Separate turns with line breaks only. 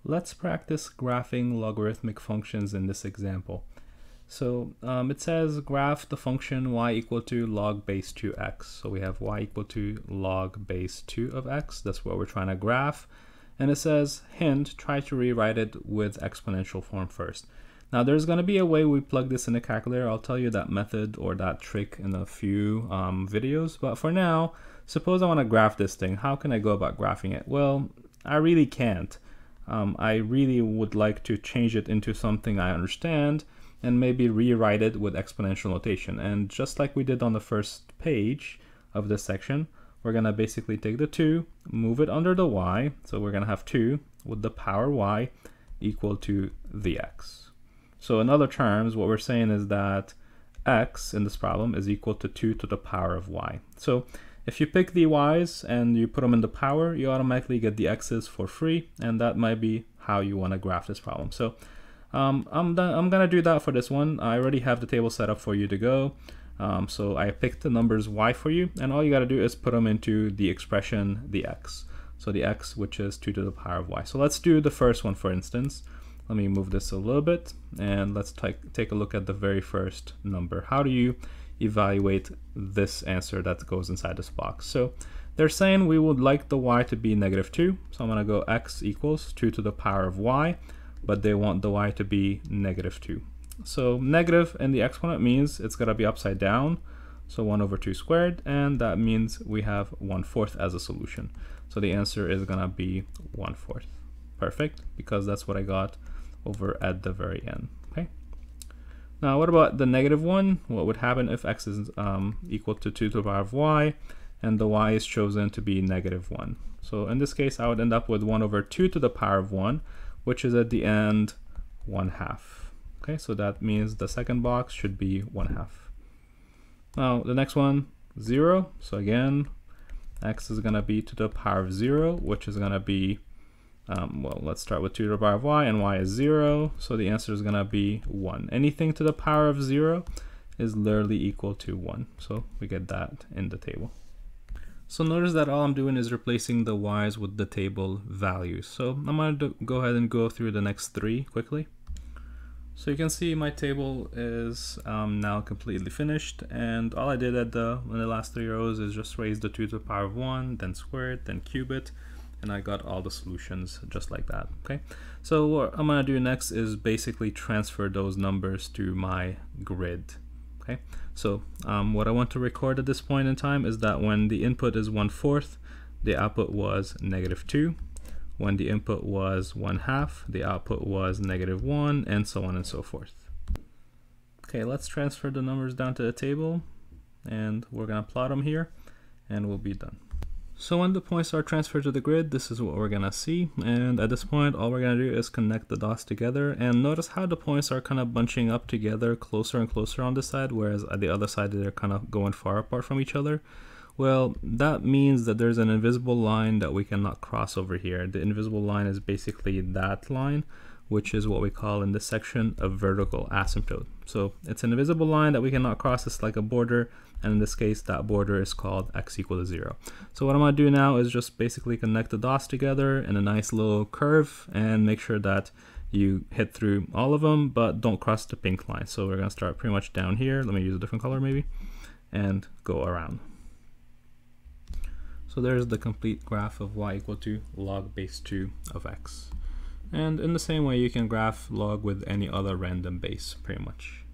Let's practice graphing logarithmic functions in this example. So it says graph the function y equal to log base 2x. So we have y equal to log base 2 of x. That's what we're trying to graph. And it says, hint, try to rewrite it with exponential form first. Now there's going to be a way we plug this in the calculator. I'll tell you that method or that trick in a few videos. But for now, suppose I want to graph this thing. How can I go about graphing it? Well, I really can't. I really would like to change it into something I understand and maybe rewrite it with exponential notation. And just like we did on the first page of this section, we're going to basically take the 2, move it under the y. So we're going to have 2 with the power y equal to the x. So in other terms, what we're saying is that x in this problem is equal to 2 to the power of y. So if you pick the y's and you put them in the power, you automatically get the x's for free, and that might be how you want to graph this problem. So I'm gonna do that for this one. I already have the table set up for you to go. So I picked the numbers y for you, and all you got to do is put them into the expression the x. So the x, which is 2 to the power of y. So let's do the first one, for instance. Let me move this a little bit, and let's take a look at the very first number. How do you evaluate this answer that goes inside this box? So they're saying we would like the y to be -2. So I'm going to go x equals 2 to the power of y, but they want the y to be -2. So negative in the exponent means it's going to be upside down. So 1 over 2 squared, and that means we have 1/4 as a solution. So the answer is going to be 1/4. Perfect, because that's what I got over at the very end. Okay. Now, what about the -1? What would happen if x is equal to 2 to the power of y, and the y is chosen to be -1? So in this case, I would end up with 1 over 2 to the power of 1, which is at the end 1/2. Okay, so that means the second box should be 1/2. Now, the next one, 0. So again, x is going to be to the power of 0, which is going to be well, let's start with 2 to the power of y, and y is 0, so the answer is going to be 1. Anything to the power of 0 is literally equal to 1, so we get that in the table. So notice that all I'm doing is replacing the y's with the table values. So I'm going to go ahead and go through the next 3 quickly. So you can see my table is now completely finished, and all I did in the last 3 rows is just raise the 2 to the power of 1, then square it, then cube it, and I got all the solutions just like that. Okay, so what I'm gonna do next is basically transfer those numbers to my grid. Okay, so what I want to record at this point in time is that when the input is 1/4, the output was -2. When the input was 1/2, the output was -1, and so on and so forth. Okay, let's transfer the numbers down to the table, and we're gonna plot them here, and we'll be done. So when the points are transferred to the grid, this is what we're gonna see. And at this point, all we're gonna do is connect the dots together, and notice how the points are kind of bunching up together closer and closer on this side, whereas at the other side, they're kind of going far apart from each other. Well, that means that there's an invisible line that we cannot cross over here. The invisible line is basically that line, which is what we call in this section a vertical asymptote. So it's an invisible line that we cannot cross. It's like a border, and in this case, that border is called x equal to 0. So what I'm going to do now is just basically connect the dots together in a nice little curve and make sure that you hit through all of them, but don't cross the pink line. So we're going to start pretty much down here. Let me use a different color maybe, and go around. So there's the complete graph of y equal to log base 2 of x. And in the same way, you can graph log with any other random base, pretty much.